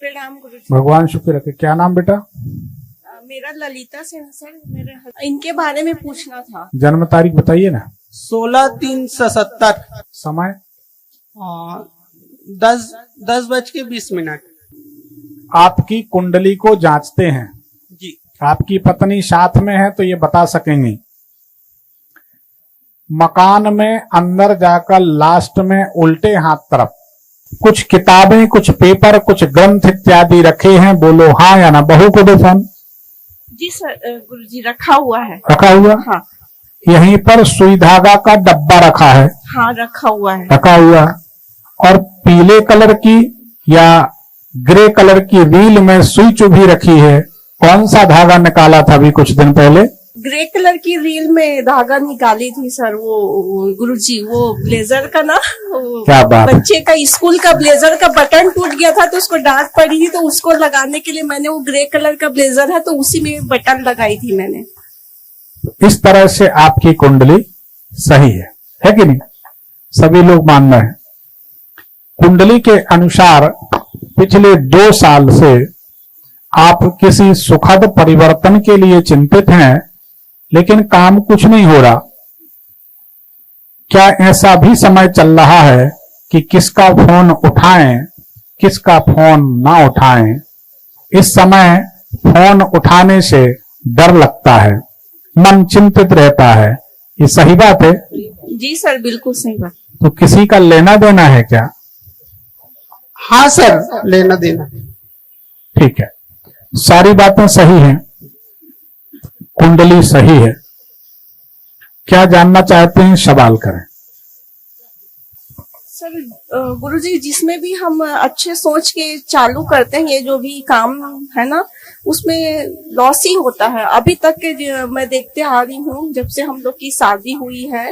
प्रणाम गुरुजी। भगवान शुक्र रखे। क्या नाम बेटा? मेरा ललिता सिंह सर। इनके बारे में पूछना था। जन्म तारीख बताइए ना। 16/3/70। समय? 10:20। आपकी कुंडली को जांचते हैं जी। आपकी पत्नी साथ में है तो ये बता सकेंगी। मकान में अंदर जाकर लास्ट में उल्टे हाथ तरफ कुछ किताबें, कुछ पेपर, कुछ ग्रंथ इत्यादि रखे हैं। बोलो हाँ या ना। बहू को दो फोन। जी सर गुरुजी रखा हुआ है। रखा हुआ? हाँ। यहीं पर सुई धागा का डब्बा रखा है। हाँ रखा हुआ है। रखा हुआ। और पीले कलर की या ग्रे कलर की रील में सुई चुभी रखी है। कौन सा धागा निकाला था अभी कुछ दिन पहले? ग्रे कलर की रील में धागा निकाली थी सर। वो गुरुजी वो ब्लेजर का ना, क्या बात है। बच्चे का स्कूल का ब्लेजर का बटन टूट गया था तो उसको डांट पड़ी थी, तो उसको लगाने के लिए मैंने वो ग्रे कलर का ब्लेजर है तो उसी में बटन लगाई थी मैंने। इस तरह से आपकी कुंडली सही है कि नहीं? सभी लोग मान रहे हैं। कुंडली के अनुसार पिछले 2 साल से आप किसी सुखद परिवर्तन के लिए चिंतित हैं, लेकिन काम कुछ नहीं हो रहा। क्या ऐसा भी समय चल रहा है कि किसका फोन उठाएं, किसका फोन ना उठाएं? इस समय फोन उठाने से डर लगता है, मन चिंतित रहता है। ये सही बात है? जी सर बिल्कुल सही बात। तो किसी का लेना देना है क्या? हाँ सर, लेना देना। ठीक है, सारी बातें सही हैं, कुंडली सही है। क्या जानना चाहते हैं सवाल करें। सर गुरुजी जिसमें भी हम अच्छे सोच के चालू करते हैं ये जो भी काम है ना, उसमें लॉस ही होता है। अभी तक के मैं देखते आ रही हूँ जब से हम लोग की शादी हुई है।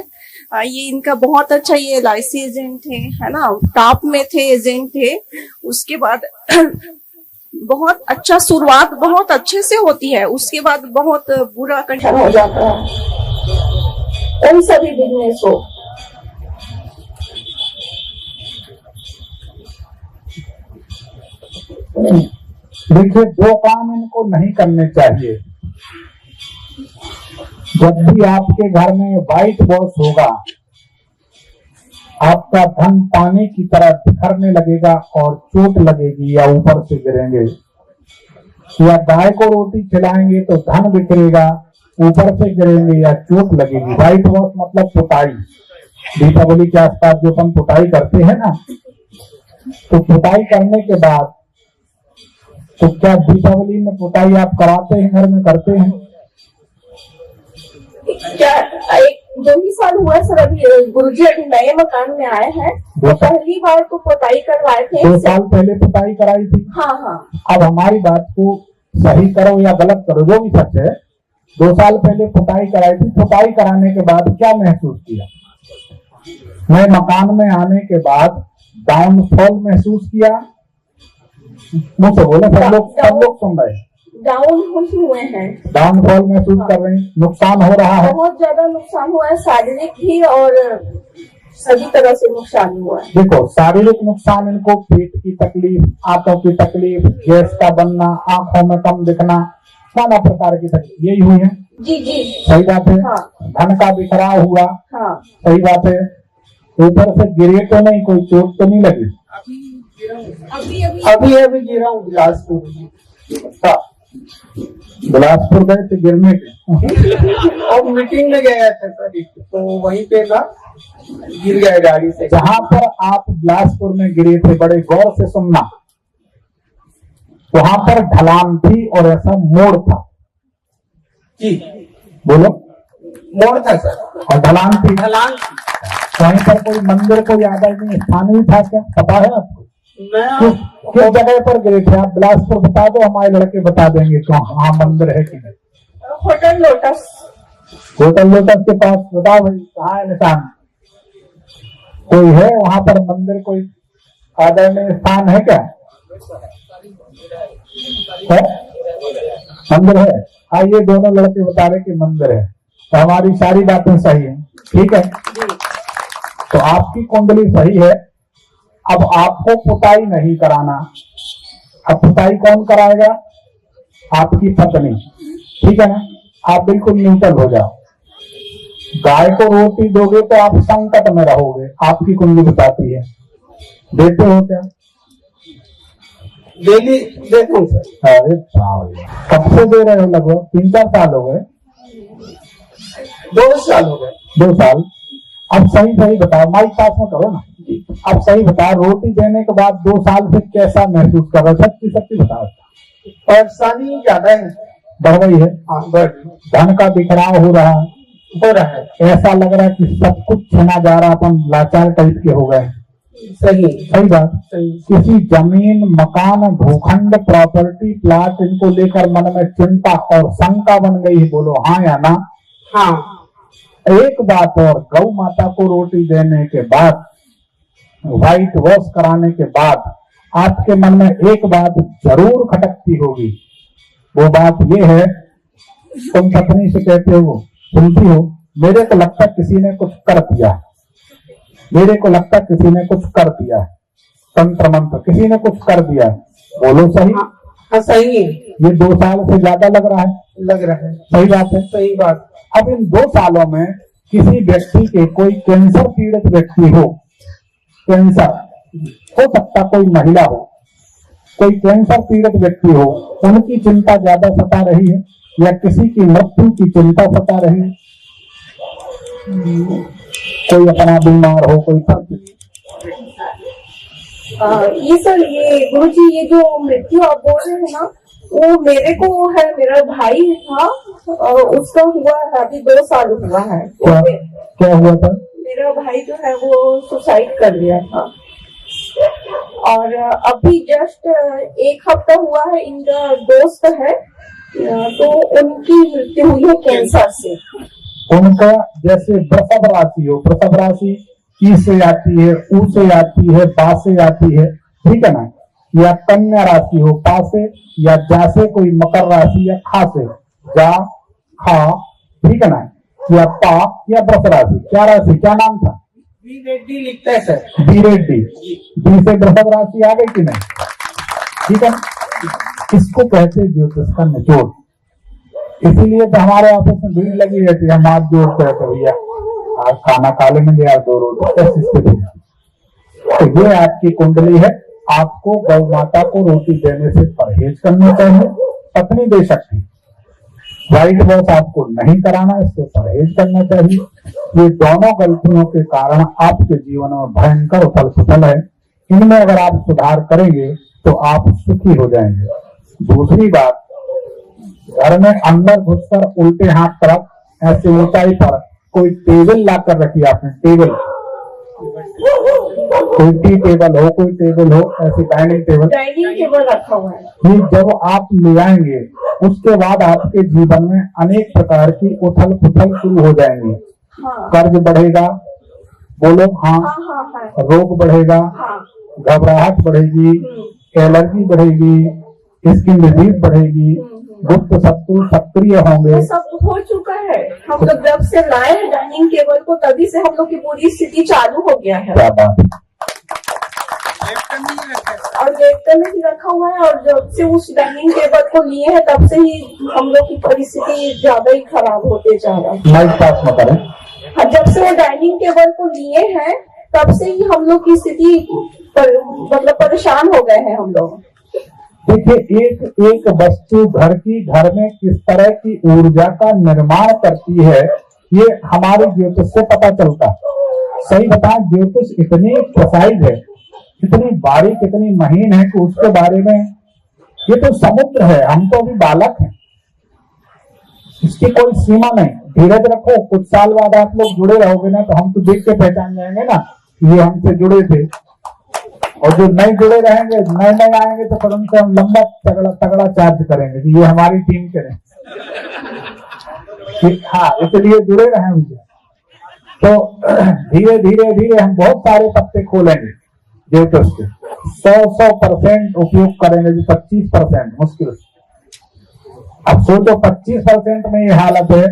ये इनका बहुत अच्छा, ये LIC एजेंट है ना, टॉप में थे, एजेंट थे। उसके बाद बहुत अच्छा शुरुआत बहुत अच्छे से होती है, उसके बाद बहुत बुरा कंडीशन हो जाता है उन सभी बिजनेस को। देखिए, 2 काम इनको नहीं करने चाहिए। जब भी आपके घर में व्हाइट वॉश होगा, आपका धन पानी की तरह बिखरने लगेगा और चोट लगेगी या ऊपर से गिरेंगे। या गाय को रोटी खिलाएंगे तो धन बिखरेगा, ऊपर से गिरेंगे या चोट लगेगी। व्हाइट वॉश मतलब पुताई। दीपावली के आसपास जो हम पुताई करते हैं ना, तो पुताई करने के बाद तो क्या दीपावली में पुताई आप कराते हैं, घर में करते हैं? क्या 1-2 साल हुआ सर। अभी गुरुजी अभी नए मकान में आए हैं, तो पहली बार तो पुताई करवाए थे। 2 साल पहले पुताई कराई थी। हाँ हाँ। अब हमारी बात को सही करो या गलत करो, जो भी सच है। 2 साल पहले पुताई कराई थी। पुताई कराने के बाद क्या महसूस किया? नए मकान में आने के बाद डाउनफॉल महसूस किया? मुझसे बोले, सब लोग सुन रहे हैं। डाउन हुए हैं, डाउनफॉल महसूस कर रहे हैं, नुकसान हो रहा है। बहुत ज्यादा नुकसान हुआ है, शारीरिक भी और सभी तरह से नुकसान हुआ है। देखो, शारीरिक नुकसान इनको पेट की तकलीफ, आंतों की तकलीफ, गैस का बनना, आंखों में कम दिखना, नाना प्रकार की तकलीफ यही हुई है। जी जी सही बात है। हाँ। धन का बिखराव हुआ। हाँ सही बात है। ऊपर से गिरे तो नहीं, कोई चोट तो नहीं लगी? अभी गिरा हूँ बिलासपुर। बिलासपुर गए थे गिरने के? और मीटिंग में गया था सर, तो वहीं पे ना गिर गया गाड़ी से। जहां पर आप बिलासपुर में गिरे थे, बड़े गौर से सुनना, वहां पर ढलान थी और ऐसा मोड़ था। जी बोलो। मोड़ था सर और ढलान थी। ढलान। वहीं पर कोई मंदिर, कोई आदरणीय स्थानीय था क्या? पता है आपको? किस जगह पर गिरे थे आप? बिलासपुर बता दो, हमारे लड़के बता देंगे कहाँ मंदिर है कि नहीं। Hotel lotus. होटल लोटस के पास बताओ भाई, कहाँ है निशान? कोई है वहां पर मंदिर, कोई आदरणीय स्थान है क्या? है? मंदिर है। आइए, दोनों लड़के बता रहे कि मंदिर है, तो हमारी सारी बातें सही हैं। ठीक है, तो आपकी कुंडली सही है। अब आपको पुताई नहीं कराना, अब पुताई कौन कराएगा? आपकी पत्नी, ठीक है ना। आप बिल्कुल न्यूट्रल हो जाओ। गाय को रोटी दोगे तो आप संकट में रहोगे, आपकी कुंडली बताती है। देते हो क्या? डेली देता हूँ सर। अरे कब से दे रहे हो? लगभग 3-4 साल हो गए। 2 साल हो गए। 2 साल। अब सही बताओ, माइक पास में करो ना। अब सही बताओ, रोटी देने के बाद 2 साल से कैसा महसूस कर रहे हो? सच्ची बताओ। परेशानी ज्यादा है, बढ़ रही है। बढ़ धन का बिखराव हो रहा है। ऐसा लग रहा है कि सब कुछ छीना जा रहा, अपन लाचार टाइप के हो गए। सही बात। किसी जमीन, मकान, भूखंड, प्रॉपर्टी, प्लाट, इनको लेकर मन में चिंता और शंका बन गई है। बोलो हाँ या ना? हाँ। एक बात और, गौ माता को रोटी देने के बाद, व्हाइट वॉश कराने के बाद आपके मन में एक बात जरूर खटकती होगी। वो बात ये है, तुम पत्नी से कहते हो, सुनती हो, मेरे को लगता किसी ने कुछ कर दिया, मेरे को लगता किसी ने कुछ कर दिया, तंत्र मंत्र किसी ने कुछ कर दिया। बोलो सही? हाँ सही है। ये 2 साल से ज्यादा लग रहा है। सही बात है। सही बात। अब इन 2 सालों में किसी व्यक्ति के, कोई कैंसर पीड़ित व्यक्ति हो, कैंसर हो सकता, कोई महिला हो, कोई कैंसर पीड़ित व्यक्ति हो, उनकी चिंता ज्यादा सता रही है, या किसी की मृत्यु की चिंता सता रही है, कोई अपना बीमार हो, कोई ये सर, ये गुरुजी, ये जो मृत्यु आप बोल रहे हैं ना, वो मेरे को है, मेरा भाई था और उसका हुआ है, अभी 2 साल हुआ है। क्या हुआ था? मेरा भाई जो है वो सुसाइड कर लिया था, और अभी जस्ट 1 हफ्ता हुआ है। इनका दोस्त है, तो उनकी मृत्यु हुई है कैंसर से। उनका जैसे वृषभ राशि हो, वृषभ राशि ई से आती है, ऊ से आती है, बा से आती है, ठीक है ना। या कन्या राशि हो, पा से, या जा से कोई मकर राशि, या खा से, जा खा, ठीक है ना, या पा, या वृष राशि। क्या राशि, क्या नाम था? बी रेड्डी लिखता है सर। बी रेड्डी। बी से वृषभ राशि आ गई कि नहीं? ठीक है। इसको कहते ज्योतिष का निचोड़। इसीलिए तो हमारे ऑफिस में भीड़ लगी रहती है, हम हाथ जोड़ते रहते, भैया आज खाना खा लेंगे यार, 2 रोटी। ऐसी स्थिति। तो ये आपकी कुंडली है। आपको गौ माता को रोटी देने से परहेज करना चाहिए। पत्नी दे सकती, व्हाइट वॉश आपको नहीं कराना, इससे परहेज करना चाहिए। ये दोनों गलतियों के कारण आपके जीवन में भयंकर उथल पुथल है। इनमें अगर आप सुधार करेंगे तो आप सुखी हो जाएंगे। दूसरी बात, घर में अंदर घुसकर उल्टे हाथ तरफ ऐसे ऊंचाई पर कोई टेबल ला कर रखी आपने, टेबल, कोई टी टेबल हो, कोई टेबल हो, ऐसी डाइनिंग टेबल रखा हुआ है। ये जब आप ले आएंगे उसके बाद आपके जीवन में अनेक प्रकार की उथल पुथल शुरू हो जाएंगी। हाँ। कर्ज बढ़ेगा, बोलो हाँ, हाँ। रोग बढ़ेगा, हाँ। घबराहट बढ़ेगी, एलर्जी बढ़ेगी, स्किन डिजीज बढ़ेगी, गुप्त शत्रु सक्रिय होंगे। सब हो चुका है। हम लोग जब से लाए हैं डाइनिंग टेबल को, तभी से हम लोग की पूरी स्थिति चालू हो गया है। क्या बात है। और लेफ्ट में भी रखा हुआ है, और जब से उस डाइनिंग टेबल को लिए हैं तब से ही हम लोग की परिस्थिति ज्यादा ही खराब होते जा रहा है। माइक पास में करें। हाँ, जब से वो डाइनिंग टेबल को लिए हैं तब से ही हम लोग की स्थिति मतलब परेशान हो गए हैं हम लोग। देखिए, एक वस्तु घर में किस तरह की ऊर्जा का निर्माण करती है, ये हमारे ज्योतिष से पता चलता है। सही बताएं, ज्योतिष इतनी प्रिसाइज है, इतनी बारीक, इतनी महीन है कि उसके बारे में, ये तो समुद्र है, हम तो अभी बालक हैं, इसकी कोई सीमा नहीं। धीरज रखो, कुछ साल बाद आप लोग जुड़े रहोगे ना, तो हम तो देख के पहचान जाएंगे ना ये हमसे जुड़े थे। और जो नए जुड़े रहेंगे, नए आएंगे, तो फिर उनसे हम लंबा तगड़ा चार्ज करेंगे कि ये हमारी टीम के रहे। हाँ, इसलिए जुड़े रहे मुझे। तो धीरे धीरे हम बहुत सारे पत्ते खोलेंगे ज्योतिष के। 100% उपयोग करेंगे, 25% मुश्किल से। अब सोचो 25% में ये हालत है,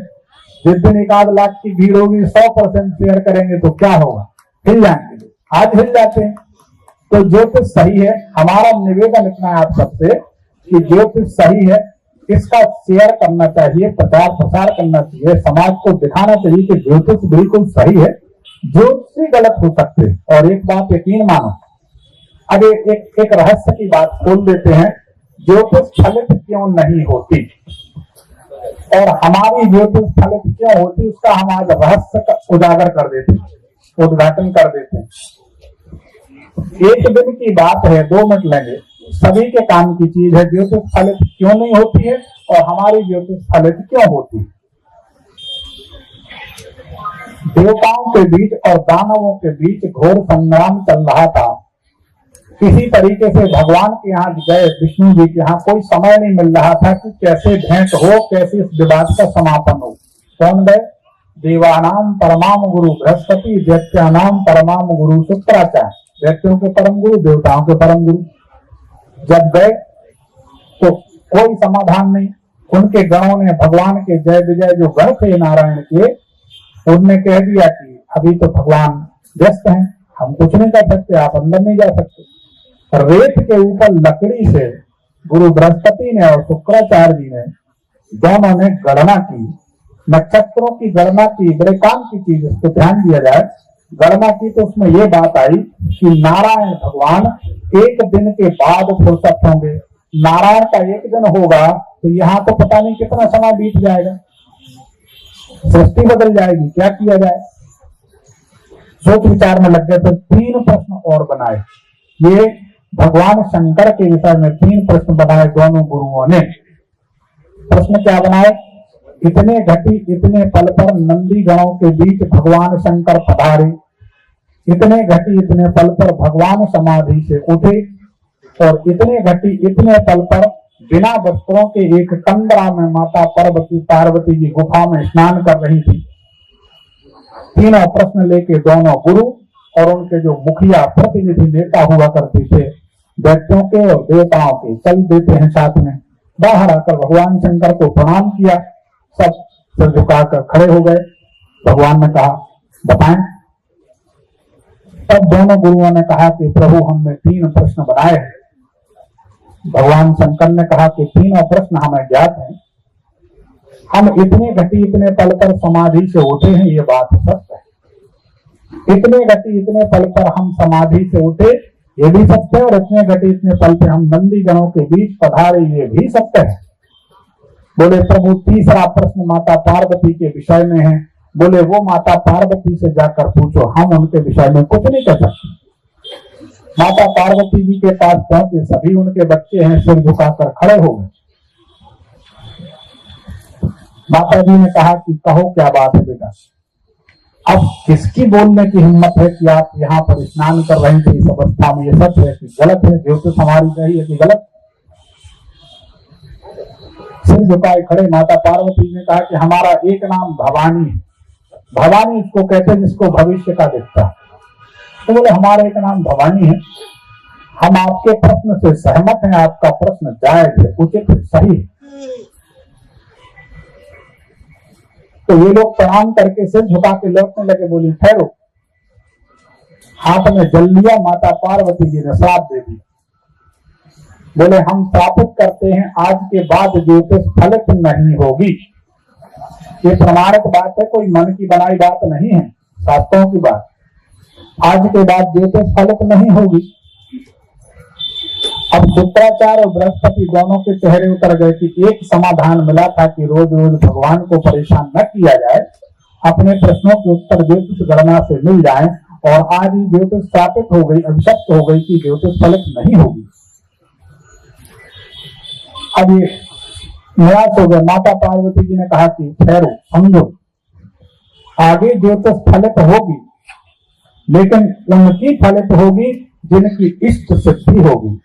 जिस दिन 1-8 लाख की भीड़ होगी, 100% शेयर करेंगे तो क्या होगा? हिल जाएंगे। आज हिल जाते हैं, तो ज्योतिष सही है। हमारा निवेदन इतना है आप सबसे कि ज्योतिष सही है, इसका शेयर करना चाहिए, प्रचार प्रसार करना चाहिए, समाज को दिखाना चाहिए कि ज्योतिष बिल्कुल सही है, ज्योतिषी गलत हो सकते हैं। और एक बात यकीन मानो, अब एक रहस्य की बात खोल देते हैं, ज्योतिष फलित क्यों नहीं होती और हमारी ज्योतिष फलित क्यों होती, उसका हम आज रहस्य उजागर कर देते हैं, उद्घाटन कर देते हैं। एक दिन की बात है, 2 मिनट लेंगे, सभी के काम की चीज है। ज्योतिष फलित क्यों नहीं होती है और हमारी ज्योतिष फलित क्यों होती है? देवताओं के बीच और दानवों के बीच घोर संग्राम चल रहा था। किसी तरीके से भगवान के यहाँ गए, विष्णु जी के यहाँ, कोई समय नहीं मिल रहा था कि कैसे भेंट हो, कैसे इस विवाद का समापन हो। कौन गए? देवानाम परमाम गुरु बृहस्पति, दैत्यानाम परमाम गुरु शुक्राचार्य, दैत्यों के परम गुरु, देवताओं के परम गुरु। जब गए तो कोई समाधान नहीं। उनके गणों ने भगवान के जय विजय जो गण थे नारायण के, उनने कह दिया कि अभी तो भगवान व्यस्त हैं, हम कुछ नहीं कर सकते, आप अंदर नहीं जा सकते। रेत के ऊपर लकड़ी से गुरु बृहस्पति ने और शुक्राचार्य जी ने दोनों ने गणना की, नक्षत्रों की गणना की। बड़े काम की चीज, इसको ध्यान दिया जाए। गणना की तो उसमें ये बात आई कि नारायण भगवान एक दिन के बाद फुर्सत होंगे। नारायण का एक दिन होगा तो यहाँ तो पता नहीं कितना समय बीत जाएगा, सृष्टि बदल जाएगी, क्या किया जाए। सोच विचार में लग गए तो 3 प्रश्न और बनाए। ये भगवान शंकर के विषय में 3 प्रश्न बनाए दोनों गुरुओं ने। प्रश्न क्या बनाए? इतने घटी इतने पल पर नंदी गणों के बीच भगवान शंकर पधारे, इतने घटी इतने पल पर भगवान समाधि से उठे, और इतने घटी इतने पल पर बिना वस्त्रों के एक कंदरा में माता पार्वती जी गुफा में स्नान कर रही थी। तीनों प्रश्न लेके दोनों गुरु और उनके जो मुखिया प्रतिनिधि नेता हुआ करते थे, दैत्यों के और देवताओं के, चल देते हैं साथ में। बाहर आकर भगवान शंकर को प्रणाम किया, सब सिर झुकाकर खड़े हो गए। भगवान ने कहा बताएं। तब दोनों गुरुओं ने कहा कि प्रभु हमने 3 प्रश्न बनाए हैं। भगवान शंकर ने कहा कि तीनों प्रश्न हमें ज्ञात हैं, हम इतने घटी इतने पल पर समाधि से उठे हैं, ये बात सत्य है। इतने घटी इतने पल पर हम समाधि से उठे, ये भी सत्य है, और इतने घटी इतने पल पर हम नंदी गणों के बीच पधारे, ये भी सत्य है। बोले प्रभु तीसरा प्रश्न माता पार्वती के विषय में है। बोले वो माता पार्वती से जाकर पूछो, हम उनके विषय में कुछ नहीं कर सकते। माता पार्वती जी के पास पहुंचे, सभी उनके बच्चे हैं, सिर झुकाकर खड़े हो गए। माता जी ने कहा कि कहो क्या बात है बेटा। अब किसकी बोलने की हिम्मत है कि आप यहाँ पर स्नान कर रहे थे इस अवस्था में, ये सच है कि गलत है, ज्योतिष हमारी सही है कि गलत। सिर झुकाए खड़े माता पार्वती ने कहा कि हमारा एक नाम भवानी है। भवानी इसको कहते हैं जिसको भविष्य का दिखता है। तो बोले हमारा एक नाम भवानी है, हम आपके प्रश्न से सहमत हैं, आपका प्रश्न जायज है, उचित है, सही है। तो ये लोग प्रणाम करके सिर झुका के लौटने लगे। बोली ठहरो। हाथ में जल लिया, माता पार्वती जी ने श्राप दे दी। बोले हम श्रापित करते हैं आज के बाद ज्योतिष फलित नहीं होगी। ये प्रमाणित बात है, कोई मन की बनाई बात नहीं है, शास्त्रों की बात। आज के बाद ज्योतिष फलित नहीं होगी। अब शुक्राचार्य और बृहस्पति दोनों के चेहरे उतर गए कि एक समाधान मिला था कि रोज रोज भगवान को परेशान न किया जाए, अपने प्रश्नों के उत्तर ज्योतिष गणना से मिल जाए, और आज ही ज्योतिष स्थापित हो गई, अभिशप्त हो गई कि ज्योतिष फलित नहीं होगी। अब ये निराश हो गए। माता पार्वती जी ने कहा कि ठहरो, समझो, आगे ज्योतिष फलित होगी, लेकिन उनकी फलित होगी जिनकी इष्ट सिद्धि होगी।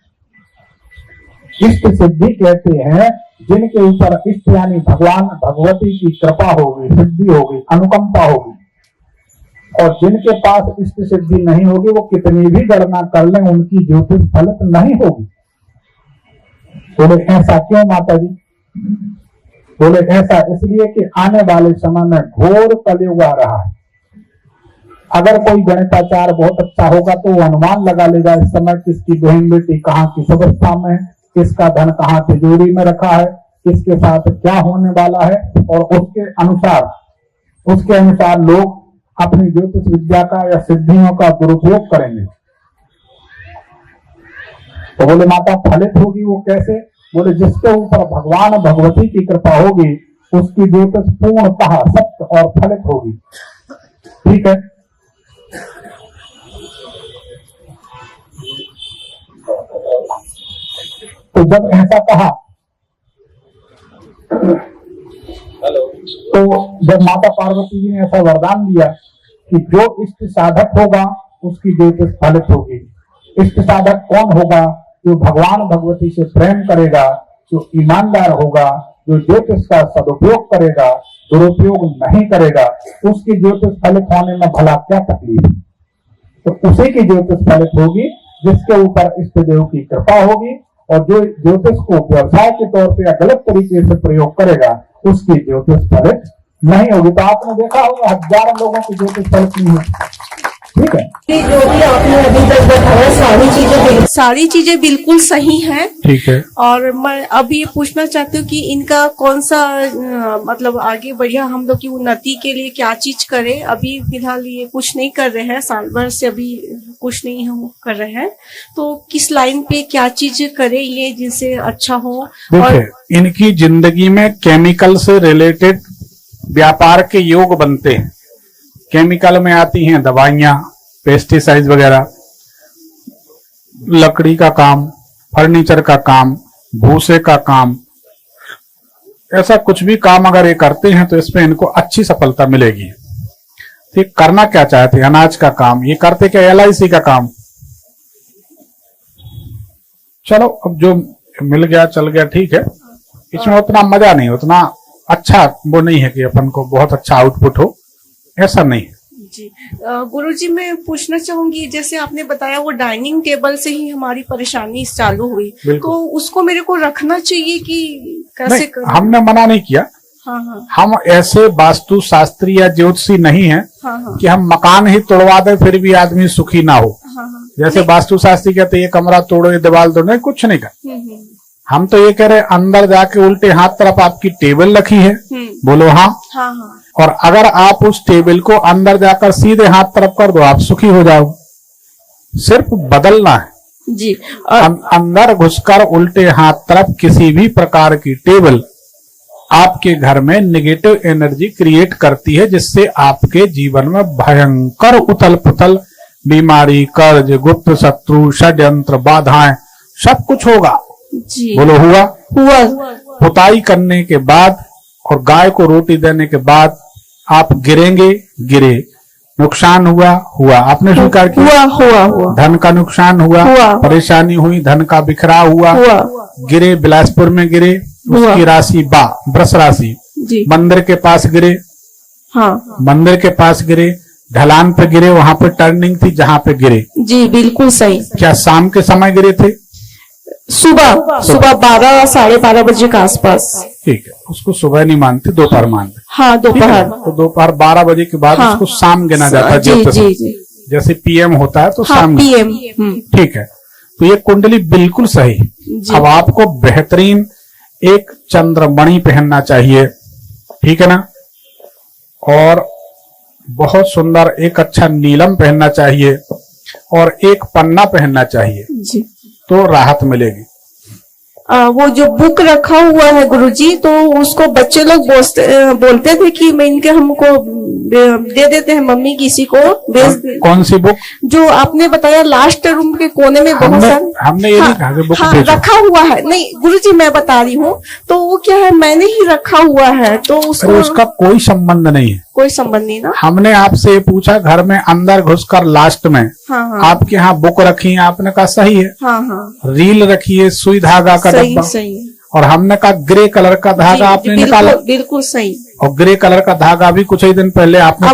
इष्ट सिद्धि कहते हैं जिनके ऊपर इष्ट यानी भगवान भगवती की कृपा होगी, सिद्धि होगी, अनुकंपा होगी। और जिनके पास इष्ट सिद्धि नहीं होगी, वो कितनी भी गणना कर लें, उनकी ज्योतिष फलित नहीं होगी। बोले ऐसा क्यों माता जी? बोले ऐसा इसलिए कि आने वाले समय में घोर कलयुग आ रहा है। अगर कोई गणिताचार्य बहुत अच्छा होगा तो वो अनुमान लगा लेगा इस समय किसकी बहन बेटी कहाँ किस अवस्था में है, किसका धन कहाँ तिजोरी में रखा है, किसके साथ क्या होने वाला है, और उसके अनुसार लोग अपनी ज्योतिष विद्या का या सिद्धियों का दुरुपयोग करेंगे। तो बोले माता फलित होगी वो कैसे? बोले जिसके ऊपर भगवान भगवती की कृपा होगी उसकी ज्योतिष पूर्णतः सत्य और फलित होगी। ठीक है। तो जब ऐसा कहा तो जब माता पार्वती जी ने ऐसा वरदान दिया कि जो इष्ट साधक होगा उसकी ज्योतिष फलित होगी। इष्ट साधक कौन होगा? जो भगवान भगवती से प्रेम करेगा, जो ईमानदार होगा, जो ज्योतिष का सदुपयोग करेगा, दुरुपयोग नहीं करेगा, उसकी ज्योतिष फलित होने में भला क्या तकलीफ है? तो उसी की ज्योतिष फलित होगी जिसके ऊपर इष्ट देव की कृपा होगी, और जो ज्योतिष को व्यवसाय के तौर पे या गलत तरीके से प्रयोग करेगा उसकी ज्योतिष फलित नहीं होगी। तो आपने देखा होगा हजारों लोगों की ज्योतिष फलित नहीं होगी। ठीक है। ये जो भी आपने अभी तक बताया सारी चीजें बिल्कुल सही हैं। ठीक है। और मैं अभी ये पूछना चाहती हूँ कि इनका कौन सा मतलब आगे बढ़िया हम लोग की उन्नति के लिए क्या चीज करें। अभी फिलहाल ये कुछ नहीं कर रहे हैं, साल भर से अभी कुछ नहीं हम कर रहे हैं, तो किस लाइन पे क्या चीज करें ये जिनसे अच्छा हो। देखिए इनकी जिंदगी में केमिकल से रिलेटेड व्यापार के योग बनते हैं। केमिकल में आती हैं दवाइयां, पेस्टिसाइड वगैरह, लकड़ी का काम, फर्नीचर का काम, भूसे का काम, ऐसा कुछ भी काम अगर ये करते हैं तो इसमें इनको अच्छी सफलता मिलेगी। ठीक, करना क्या चाहते हैं? अनाज का काम। ये करते क्या? LIC का काम। चलो अब जो मिल गया चल गया, ठीक है। इसमें उतना मजा नहीं, उतना अच्छा वो नहीं है कि अपन को बहुत अच्छा आउटपुट हो, ऐसा नहीं। जी गुरुजी, मैं पूछना चाहूंगी जैसे आपने बताया वो डाइनिंग टेबल से ही हमारी परेशानी चालू हुई, तो उसको मेरे को रखना चाहिए कि कैसे करें? हमने मना नहीं किया। हाँ हाँ। हम ऐसे वास्तु शास्त्री या ज्योतिषी नहीं है कि हम मकान ही तोड़वा दे फिर भी आदमी सुखी ना हो। जैसे वास्तु शास्त्री कहते ये कमरा तोड़ो, ये दीवार तोड़ो, नहीं, कुछ नहीं कर। हम तो ये कह रहे अंदर जाके उल्टे हाथ तरफ आपकी टेबल रखी है, बोलो हाँ। हाँ हाँ। और अगर आप उस टेबल को अंदर जाकर सीधे हाथ तरफ कर दो, आप सुखी हो जाओ। सिर्फ बदलना है जी। अंदर घुसकर उल्टे हाथ तरफ किसी भी प्रकार की टेबल आपके घर में नेगेटिव एनर्जी क्रिएट करती है, जिससे आपके जीवन में भयंकर उथल पुथल, बीमारी, कर्ज, गुप्त शत्रु, षड्यंत्र, बाधाएं, सब कुछ होगा। जी। बोलो हुआ? पुताई करने के बाद और गाय को रोटी देने के बाद आप गिरेंगे, गिरे, नुकसान हुआ, आपने स्वीकार किया, हुआ, धन का नुकसान हुआ, परेशानी हुई, धन का बिखराव हुआ, गिरे, बिलासपुर में गिरे, उसकी राशि वृष राशि, मंदिर के पास गिरे, हाँ, मंदिर के पास गिरे, ढलान पे गिरे, वहां पे टर्निंग थी जहां पे गिरे। जी बिल्कुल सही। क्या शाम के समय गिरे थे? सुबह 12 साढ़े 12 बजे के आसपास। ठीक है, उसको सुबह नहीं मानते, दोपहर मानते। हाँ दोपहर। तो दोपहर 12 बजे के बाद उसको शाम गिना जाता है। जी। जैसे PM होता है तो शाम। PM। ठीक है, तो ये कुंडली बिल्कुल सही। अब आपको बेहतरीन एक चंद्रमणि पहनना चाहिए, ठीक है ना, और बहुत सुंदर एक अच्छा नीलम पहनना चाहिए और एक पन्ना पहनना चाहिए जी, तो राहत मिलेगी। वो जो बुक रखा हुआ है गुरुजी, तो उसको बच्चे लोग बोलते थे कि मैं इनके हमको दे देते हैं मम्मी किसी को कौन सी बुक? जो आपने बताया लास्ट रूम के कोने में बहुत सारे हमने ये नहीं कहा कि बुक रखा हुआ है। नहीं गुरुजी, मैं बता रही हूँ, तो वो क्या है, मैंने ही रखा हुआ है, तो उसका कोई संबंध नहीं है। कोई संबंध नहीं ना। हमने आपसे पूछा घर में अंदर घुसकर लास्ट में आपके यहाँ बुक रखी है, आपने कहा सही है। रील रखी है, सुई धागा का डब्बा, सही। और हमने कहा ग्रे कलर का धागा आपने निकाला, बिल्कुल सही। और ग्रे कलर का धागा भी कुछ ही दिन पहले आपने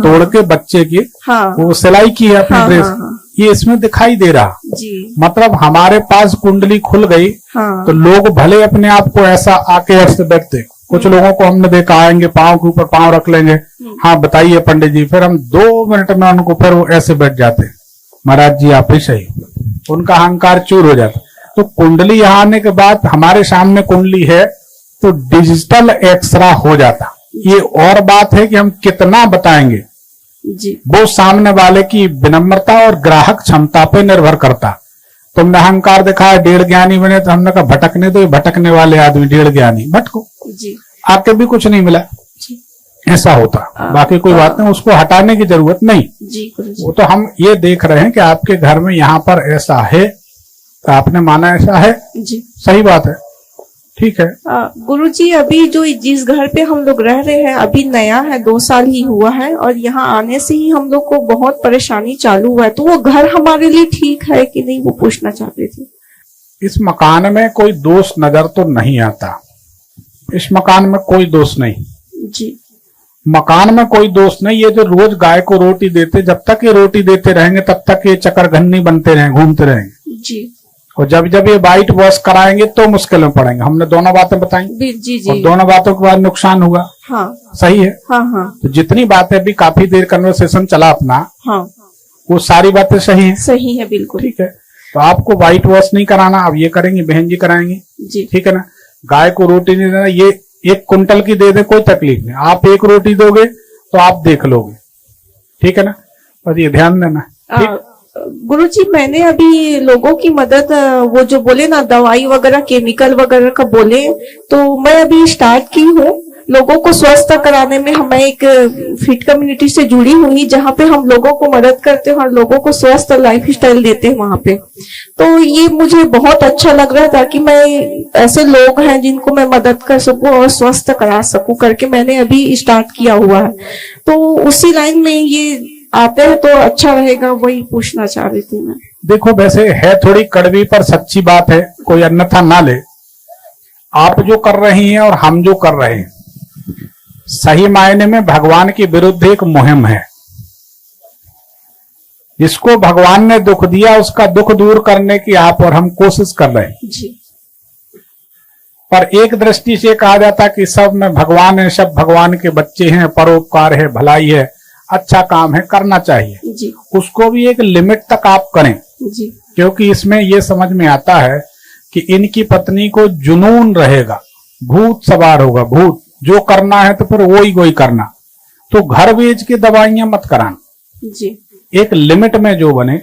तोड़ के बच्चे की वो सिलाई की है अपनी ड्रेस, ये इसमें दिखाई दे रहा जी। मतलब हमारे पास कुंडली खुल गई तो लोग भले अपने आप को ऐसा आके अर्थ बैठते, कुछ लोगों को हमने देखा आएंगे पाँव के ऊपर पाँव रख लेंगे, हाँ बताइए पंडित जी। फिर हम 2 मिनट में उनको, फिर वो ऐसे बैठ जाते, महाराज जी आप ही सही, उनका अहंकार चूर हो जाता। तो कुंडली यहाँ आने के बाद हमारे सामने कुंडली है तो डिजिटल एक्सरा हो जाता। ये और बात है कि हम कितना बताएंगे जी वो सामने वाले की विनम्रता और ग्राहक क्षमता पे निर्भर करता। तुमने अहंकार दिखाया 1.5 ज्ञानी बने, तो हमने कहा भटकने दो, भटकने वाले आदमी 1.5 ज्ञानी, भटको, जी आके भी कुछ नहीं मिला, जी ऐसा होता। बाकी कोई बात नहीं, उसको हटाने की जरूरत नहीं। जी गुरुजी। वो तो हम ये देख रहे हैं कि आपके घर में यहाँ पर ऐसा है, तो आपने माना ऐसा है, जी सही बात है, ठीक है। गुरुजी, अभी जो जिस घर पे हम लोग रह रहे हैं अभी नया है, 2 साल ही हुआ है, और यहाँ आने से ही हम लोग को बहुत परेशानी चालू हुआ है। तो वो घर हमारे लिए ठीक है कि नहीं, वो पूछना चाहते थे। इस मकान में कोई दोष नजर तो नहीं आता, इस मकान में कोई दोष नहीं जी, मकान में कोई दोष नहीं। ये जो रोज गाय को रोटी देते, जब तक ये रोटी देते रहेंगे तब तक ये चक्करघन्नी बनते रहेंगे, घूमते रहेंगे। जी और जब जब ये वाइट वॉश कराएंगे तो मुश्किल में पड़ेंगे। हमने दोनों बातें बताई, जी और जी, दोनों बातों के बाद नुकसान हुआ, हाँ सही है। हाँ हाँ तो जितनी बातें भी काफी देर कन्वर्सेशन चला अपना, हाँ, वो सारी बातें सही है, सही है, बिल्कुल ठीक है। तो आपको व्हाइट वॉश नहीं कराना, अब ये करेंगे, बहन जी कराएंगे, जी, ठीक है ना। गाय को रोटी नहीं देना, ये 1 कुंटल की दे दे कोई तकलीफ नहीं, आप 1 रोटी दोगे तो आप देख लोगे, ठीक है ना। और ये ध्यान देना, ठीक। गुरुजी, मैंने अभी लोगों की मदद, वो जो बोले ना दवाई वगैरह केमिकल वगैरह का बोले, तो मैं अभी स्टार्ट की हूँ लोगों को स्वस्थ कराने में। मैं एक फिट कम्युनिटी से जुड़ी हुई जहाँ पे हम लोगों को मदद करते हैं और लोगों को स्वस्थ लाइफ स्टाइल देते हैं वहाँ पे। तो ये मुझे बहुत अच्छा लग रहा था कि मैं ऐसे लोग हैं जिनको मैं मदद कर सकूं और स्वस्थ करा सकूं करके मैंने अभी स्टार्ट किया हुआ है। तो उसी लाइन में ये आते हैं तो अच्छा रहेगा, वही पूछना चाह रही थी मैं। देखो, वैसे है थोड़ी कड़वी पर सच्ची बात है, कोई अन्यथा ना ले। आप जो कर रही हैं और हम जो कर रहे हैं, सही मायने में भगवान के विरुद्ध एक मुहिम है। जिसको भगवान ने दुख दिया उसका दुख दूर करने की आप और हम कोशिश कर रहे हैं जी, पर एक दृष्टि से कहा जाता कि सब में भगवान है, सब भगवान के बच्चे हैं, परोपकार है, भलाई है, अच्छा काम है, करना चाहिए जी, उसको भी एक लिमिट तक आप करें। जी, क्योंकि इसमें यह समझ में आता है कि इनकी पत्नी को जुनून रहेगा, भूत सवार होगा, भूत जो करना है तो फिर वही करना। तो घर बेच के दवाइयां मत कराना, जी, एक लिमिट में जो बने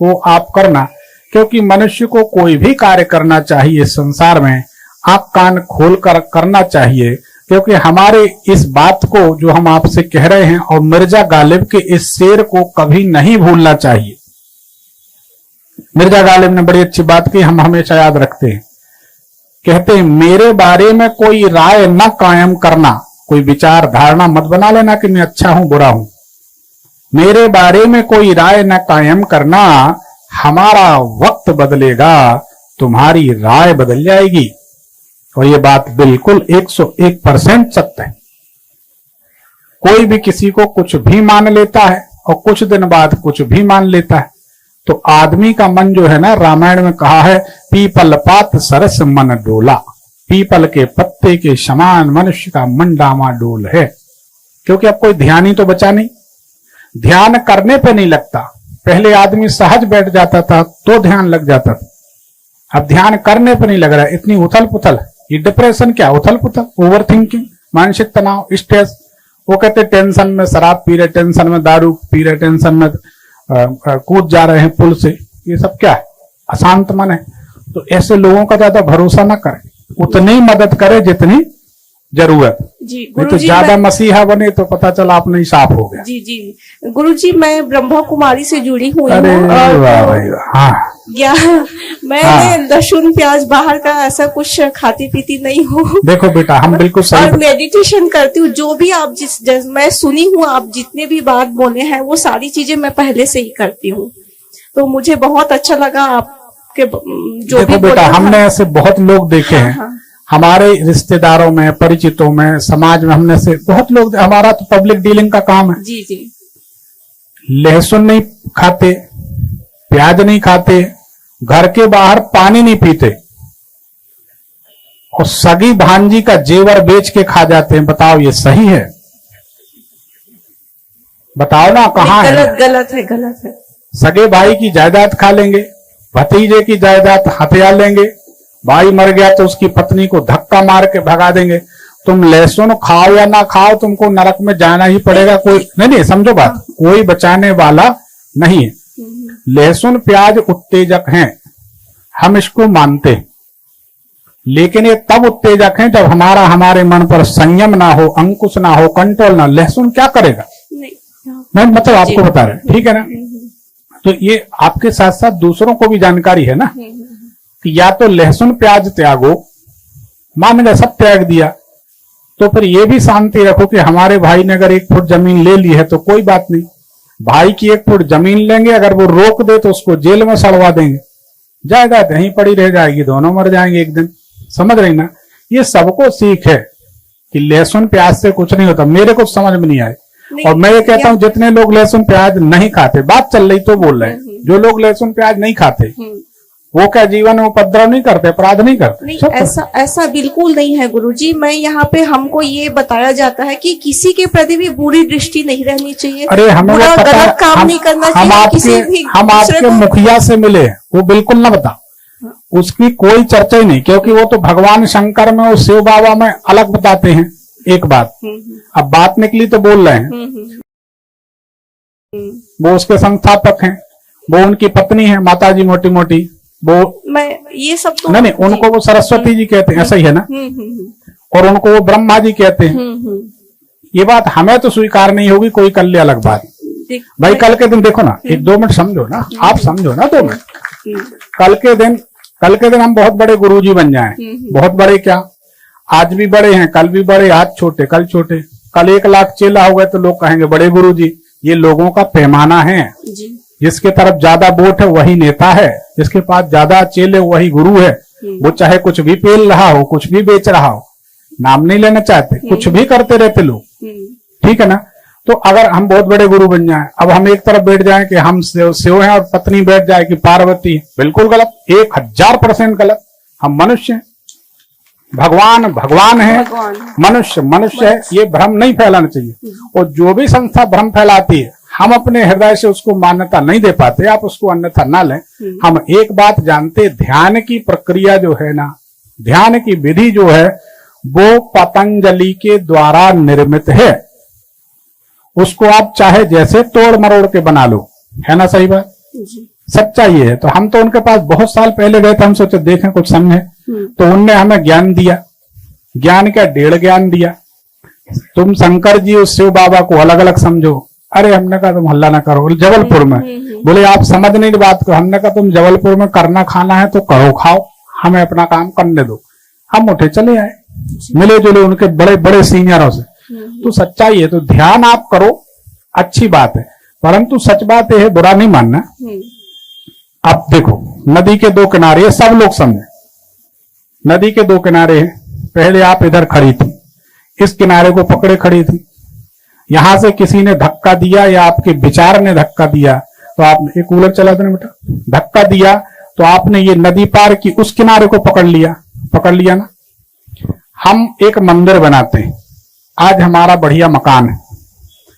वो आप करना। क्योंकि मनुष्य को कोई भी कार्य करना चाहिए संसार में आंख कान खोल कर करना चाहिए। क्योंकि हमारे इस बात को जो हम आपसे कह रहे हैं और मिर्जा गालिब के इस शेर को कभी नहीं भूलना चाहिए। मिर्जा गालिब ने बड़ी अच्छी बात की, हम हमेशा याद रखते हैं। कहते हैं मेरे बारे में कोई राय न कायम करना, कोई विचार धारणा मत बना लेना कि मैं अच्छा हूं बुरा हूं। मेरे बारे में कोई राय न कायम करना, हमारा वक्त बदलेगा, तुम्हारी राय बदल जाएगी। और ये बात बिल्कुल 101% सत्य है। कोई भी किसी को कुछ भी मान लेता है और कुछ दिन बाद कुछ भी मान लेता है। तो आदमी का मन जो है ना, रामायण में कहा है पीपल पात सरस मन डोला, पीपल के पत्ते के समान मनुष्य का मन डामाडोल है। क्योंकि अब कोई ध्यान ही तो बचा नहीं, ध्यान करने पे नहीं लगता। पहले आदमी सहज बैठ जाता था तो ध्यान लग जाता था, अब ध्यान करने पे नहीं लग रहा है। इतनी उथल पुथल, ये डिप्रेशन क्या, उथल पुथल, ओवर थिंकिंग, मानसिक तनाव, स्ट्रेस। वो कहते टेंशन में शराब पी रहे, टेंशन में दारू पी रहे, टेंशन में कूद जा रहे हैं पुल से, ये सब क्या है, अशांत मन है। तो ऐसे लोगों का ज्यादा भरोसा ना करें, उतनी मदद करे जितनी जरूरत। जी नहीं तो गुरुजी, ज्यादा मसीहा बने तो पता चला आपने ही साफ हो गया। जी जी गुरुजी, मैं ब्रह्मा कुमारी से जुड़ी हुई अरे हूँ वाह भाई वाह, हाँ मैंने लहसुन प्याज बाहर का ऐसा कुछ खाती पीती नहीं हूँ। देखो बेटा, हम बिल्कुल सही और मेडिटेशन करती हूँ। जो भी आप मैं सुनी हूँ, आप जितने भी बात बोले हैं वो सारी चीजें मैं पहले से ही करती हूँ। तो मुझे बहुत अच्छा लगा आपके जो देखो भी बेटा, बोला हमने था। ऐसे बहुत लोग देखे हैं, हाँ, हमारे रिश्तेदारों में, परिचितों में, समाज में हमने से बहुत लोग, हमारा तो पब्लिक डीलिंग का काम है। जी जी, लहसुन नहीं खाते, प्याज नहीं खाते, घर के बाहर पानी नहीं पीते, और सगी भांजी का जेवर बेच के खा जाते हैं। बताओ ये सही है? बताओ ना कहाँ है? गलत गलत है, गलत है। सगे भाई की जायदाद खा लेंगे, भतीजे की जायदाद हथिया लेंगे, भाई मर गया तो उसकी पत्नी को धक्का मार के भगा देंगे। तुम लहसुन खाओ या ना खाओ, तुमको नरक में जाना ही पड़ेगा। कोई नहीं, समझो बात, कोई बचाने वाला नहीं है। लहसुन प्याज उत्तेजक हैं, हम इसको मानते हैं, लेकिन ये तब उत्तेजक हैं जब हमारे मन पर संयम ना हो, अंकुश ना हो, कंट्रोल ना। लहसुन क्या करेगा? मैं मतलब आपको बता रहे, ठीक है ना? तो ये आपके साथ साथ दूसरों को भी जानकारी है ना कि या तो लहसुन प्याज त्यागो, मान गए सब त्याग दिया, तो फिर ये भी शांति रखो कि हमारे भाई ने अगर 1 फुट जमीन ले ली है तो कोई बात नहीं, भाई की 1 फुट जमीन लेंगे, अगर वो रोक दे तो उसको जेल में सड़वा देंगे, जायदाद यहीं पड़ी रह जाएगी, दोनों मर जाएंगे एक दिन। समझ रही ना? ये सबको सीख है कि लहसुन प्याज से कुछ नहीं होता। मेरे को समझ में नहीं आए, और मैं ये कहता हूं जितने लोग लहसुन प्याज नहीं खाते, बात चल रही तो बोल रहे हैं, जो लोग लहसुन प्याज नहीं खाते वो क्या जीवन में उपद्रव नहीं करते, अपराध नहीं करते? नहीं, ऐसा बिल्कुल नहीं है गुरुजी। मैं यहाँ पे हमको ये बताया जाता है कि किसी के प्रति भी बुरी दृष्टि नहीं रहनी चाहिए। अरे हमें बुरा पता, गलत काम नहीं करना चाहिए। हम आपके मुखिया से मिले, वो बिल्कुल ना बता, उसकी कोई चर्चा ही नहीं, क्योंकि वो तो भगवान शंकर में और शिव बाबा में अलग बताते हैं एक बात। अब बात निकली तो बोल रहे हैं। वो उसके संस्थापक हैं, वो उनकी पत्नी है माताजी मोटी मोटी, वो मैं ये सब तो नहीं, उनको वो सरस्वती जी कहते हैं, ऐसा ही है ना? और उनको वो ब्रह्मा जी कहते हैं। ये बात हमें तो स्वीकार नहीं होगी, कोई कर ले अलग बात। भाई कल के दिन देखो ना, 1-2 मिनट समझो ना, आप समझो ना 2 मिनट। कल के दिन हम बहुत बड़े गुरुजी बन जाएं, बहुत बड़े क्या, आज भी बड़े हैं, कल भी बड़े, आज छोटे कल छोटे, कल 1 लाख चेला हो गए तो लोग कहेंगे बड़े गुरुजी। ये लोगों का पैमाना है, जिसके तरफ ज्यादा वोट है वही नेता है, जिसके पास ज्यादा चेले वही गुरु है। वो चाहे कुछ भी पेल रहा हो, कुछ भी बेच रहा हो, नाम नहीं लेना चाहते, कुछ भी करते रहते लोग, ठीक है ना? तो अगर हम बहुत बड़े गुरु बन जाएं, अब हम एक तरफ बैठ जाएं कि हम शिव हैं और पत्नी बैठ जाए कि पार्वती है, बिल्कुल गलत, 1000% गलत। हम मनुष्य हैं, भगवान है, मनुष्य है, ये भ्रम नहीं फैलाना चाहिए। और जो भी संस्था भ्रम फैलाती है, हम अपने हृदय से उसको मान्यता नहीं दे पाते, आप उसको अन्यथा ना लें। हम एक बात जानते, ध्यान की प्रक्रिया जो है ना, ध्यान की विधि जो है वो पतंजलि के द्वारा निर्मित है। उसको आप चाहे जैसे तोड़ मरोड़ के बना लो, है ना? सही बात, सच्चाई है। तो हम तो उनके पास बहुत साल पहले गए थे, हम सोचे देखें कुछ समझे, तो उनने हमें ज्ञान दिया, ज्ञान क्या 1.5 ज्ञान दिया। तुम शंकर जी और शिव बाबा को अलग अलग समझो। अरे हमने कहा तुम हल्ला ना करो, जबलपुर में बोले आप समझ नहीं बात को। हमने कहा तुम जबलपुर में करना खाना है तो करो खाओ, हमें अपना काम करने दो। हम उठे चले आए, मिले जुले उनके बड़े बड़े सीनियरों से। तो सच्चाई है, तो ध्यान आप करो, अच्छी बात है, परंतु सच बात है बुरा नहीं मानना। अब देखो नदी के 2 किनारे, सब लोग समझे, नदी के 2 किनारे हैं। पहले आप इधर खड़ी थी, इस किनारे को पकड़े खड़ी थी, यहां से किसी ने धक्का दिया या आपके विचार ने धक्का दिया तो आपने, एक कूलर चला देना बेटा, धक्का दिया तो आपने ये नदी पार की, उस किनारे को पकड़ लिया ना। हम एक मंदिर बनाते हैं, आज हमारा बढ़िया मकान है,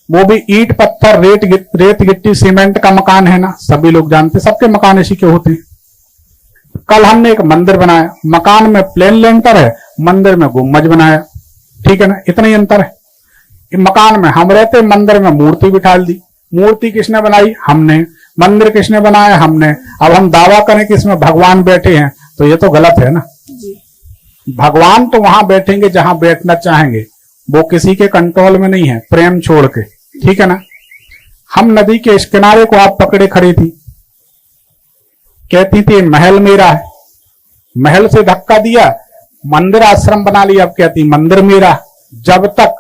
वो भी ईंट पत्थर रेत गिट्टी सीमेंट का मकान है ना, सभी लोग जानते, सबके मकान इसी के होते हैं। कल हमने एक मंदिर बनाया, मकान में प्लेन लेंटर है, मंदिर में गुम्बज बनाया, ठीक है ना? इतना ही अंतर है। मकान में हम रहते, मंदिर में मूर्ति बिठा दी। मूर्ति किसने बनाई? हमने। मंदिर किसने बनाया? हमने। अब हम दावा करें कि इसमें भगवान बैठे हैं तो ये तो गलत है ना। भगवान तो वहां बैठेंगे जहां बैठना चाहेंगे, वो किसी के कंट्रोल में नहीं है, प्रेम छोड़ के, ठीक है ना? हम नदी के इस किनारे को आप पकड़े खड़ी थी, कहती थी महल मेरा है, महल से धक्का दिया, मंदिर आश्रम बना लिया, अब कहती मंदिर मेरा। जब तक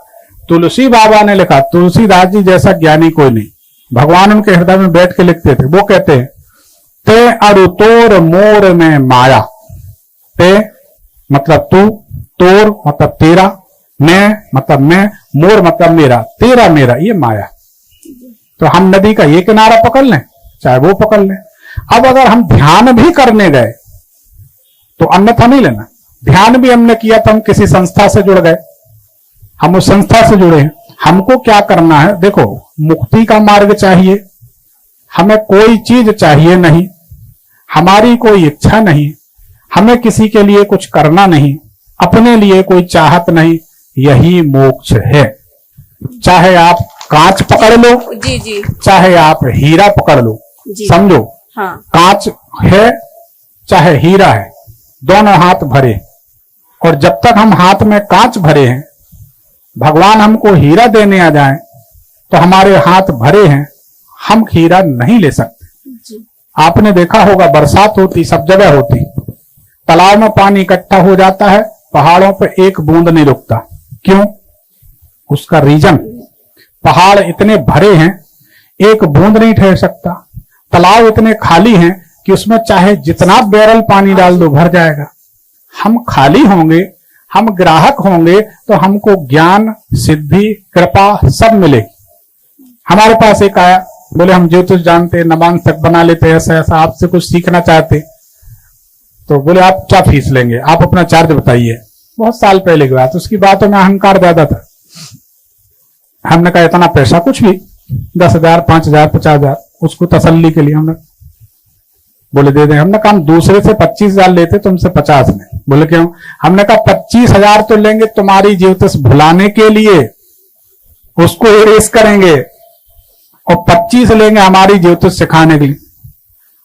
तुलसी बाबा ने लिखा, तुलसीदास जी जैसा ज्ञानी कोई नहीं, भगवान उनके हृदय में बैठ के लिखते थे, वो कहते हैं ते अरु तोर मोर में माया, ते मतलब तू, तोर मतलब तेरा, मैं मतलब मैं, मोर मतलब मेरा, तेरा मेरा, ये माया। तो हम नदी का ये किनारा पकड़ लें चाहे वो पकड़ लें। अब अगर हम ध्यान भी करने गए तो अन्यथा नहीं लेना। ध्यान भी हमने किया तो हम किसी संस्था से जुड़ गए, हम उस संस्था से जुड़े हैं, हमको क्या करना है, देखो मुक्ति का मार्ग चाहिए, हमें कोई चीज चाहिए नहीं, हमारी कोई इच्छा नहीं, हमें किसी के लिए कुछ करना नहीं, अपने लिए कोई चाहत नहीं, यही मोक्ष है। चाहे आप कांच पकड़ लो, जी जी चाहे आप हीरा पकड़ लो, जी। समझो हाँ कांच है चाहे हीरा है, दोनों हाथ भरे, और जब तक हम हाथ में कांच भरे हैं, भगवान हमको हीरा देने आ जाए तो हमारे हाथ भरे हैं, हम हीरा नहीं ले सकते। जी आपने देखा होगा बरसात होती, सब जगह होती, तालाब में पानी इकट्ठा हो जाता है, पहाड़ों पे एक बूंद नहीं रुकता। क्यों? उसका रीजन, पहाड़ इतने भरे हैं, एक बूंद नहीं ठहर सकता। तालाब इतने खाली हैं कि उसमें चाहे जितना बैरल पानी डाल दो भर जाएगा। हम खाली होंगे, हम ग्राहक होंगे तो हमको ज्ञान, सिद्धि, कृपा सब मिलेगी। हमारे पास एक आया, बोले हम ज्योतिष जानते, नवांशक बना लेते, ऐसा ऐसा, आपसे कुछ सीखना चाहते। तो बोले आप क्या फीस लेंगे, आप अपना चार्ज बताइए। बहुत साल पहले की बात, उसकी बातों में अहंकार ज्यादा था। हमने कहा इतना पैसा कुछ भी, 10,000, 5,000, 50,000, उसको तसल्ली के लिए हमने बोले दे दें। हमने कहा हम दूसरे से 25,000 लेते, तुमसे 50 में। बोले क्यों? हमने कहा 25,000 तो लेंगे तुम्हारी ज्योतिष भुलाने के लिए, उसको इरेज करेंगे, और 25 लेंगे हमारी ज्योतिष सिखाने के लिए।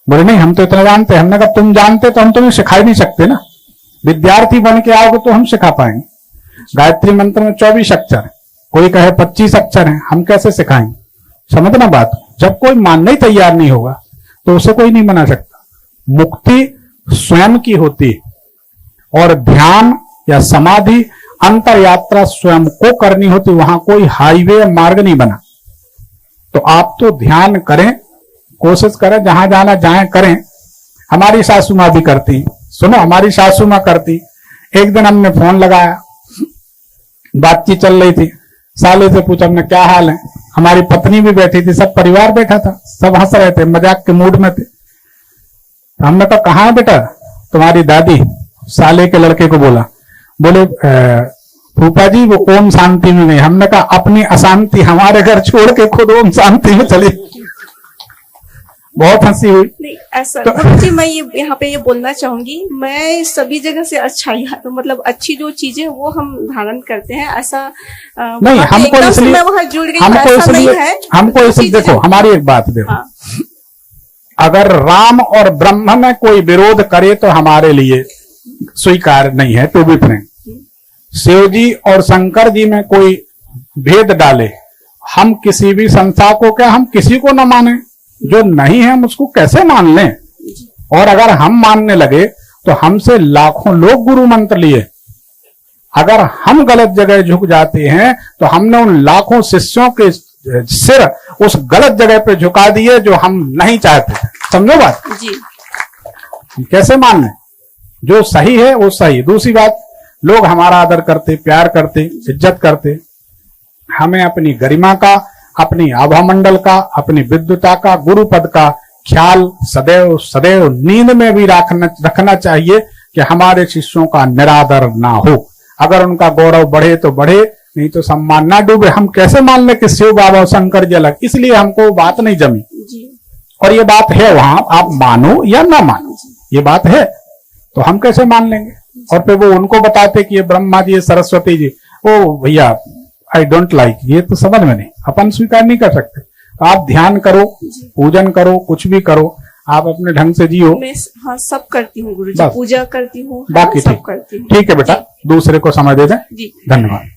बोले नहीं हम तो इतना जानते हैं। हमने कहा तुम जानते तो हम तुम्हें सिखा ही नहीं सकते ना, विद्यार्थी बन के आओगे तो हम सिखा पाएंगे। गायत्री मंत्र में 24 अक्षर है, कोई कहे 25 अक्षर हैं, हम कैसे सिखाएंगे? समझना बात। जब कोई मानने ही तैयार नहीं होगा तो उसे कोई नहीं मना सकता। मुक्ति स्वयं की होती है और ध्यान या समाधि अंतर यात्रा स्वयं को करनी होती, वहां कोई हाईवे मार्ग नहीं बना। तो आप तो ध्यान करें, कोशिश करें, जहां जाना जाए करें। हमारी सासू माँ भी करती, सुनो हमारी सासू माँ करती। एक दिन हमने फोन लगाया, बातचीत चल रही थी, साले से पूछा हमने क्या हाल है। हमारी पत्नी भी बैठी थी, सब परिवार बैठा था, सब हंस रहे थे, मजाक के मूड में थे। हमने कहा कहाँ है बेटा तुम्हारी दादी? साले के लड़के को बोला, बोले फूफा जी वो ओम शांति में नहीं। हमने कहा अपनी अशांति हमारे घर छोड़ के खुद ओम शांति में चली। बहुत हंसी हुई। नहीं ऐसा गुरुजी, मैं ये यहाँ पे ये बोलना चाहूंगी, मैं सभी जगह से अच्छाई, तो मतलब अच्छी जो चीजें वो हम धारण करते हैं, ऐसा नहीं। हमको इसलिए मैं वहां जुड़ गई, हमको ऐसा नहीं इसलिए है। हमको इसलिए देखो हमारी एक बात देखो, हाँ। अगर राम और ब्रह्म में कोई विरोध करे तो हमारे लिए स्वीकार नहीं है, टू बी फ्रैंक। शिव जी और शंकर जी में कोई भेद डाले, हम किसी भी संस्था को क्या, हम किसी को न माने, जो नहीं है हम उसको कैसे मान लें? और अगर हम मानने लगे तो हमसे लाखों लोग गुरु मंत्र लिए। अगर हम गलत जगह झुक जाते हैं तो हमने उन लाखों शिष्यों के सिर उस गलत जगह पे झुका दिए जो हम नहीं चाहते। समझो बात जी। कैसे मान लें? जो सही है वो सही। दूसरी बात, लोग हमारा आदर करते, प्यार करते, इज्जत करते। हमें अपनी गरिमा का, अपनी आभा मंडल का, अपनी विद्वता का, गुरु पद का ख्याल सदैव सदैव नींद में भी रखना चाहिए कि हमारे शिष्यों का निरादर ना हो। अगर उनका गौरव बढ़े तो बढ़े, नहीं तो सम्मान ना डूबे। हम कैसे मान ले कि शिव बाबा और शंकर जी अलग? इसलिए हमको बात नहीं जमी। जी। और ये बात है वहां, आप मानो या ना मानो, ये बात है, तो हम कैसे मान लेंगे? और फिर वो उनको बताते कि ये ब्रह्मा जी, ये सरस्वती जी, ओ भैया आई डोंट लाइक, ये तो समझ में नहीं, अपन स्वीकार नहीं कर सकते। तो आप ध्यान करो, पूजन करो, कुछ भी करो, आप अपने ढंग से जियो। मैं हाँ सब करती हूँ गुरुजी, पूजा करती हूँ, बाकी सब करती हूँ। ठीक है बेटा, दूसरे को समय दे दें। जी धन्यवाद।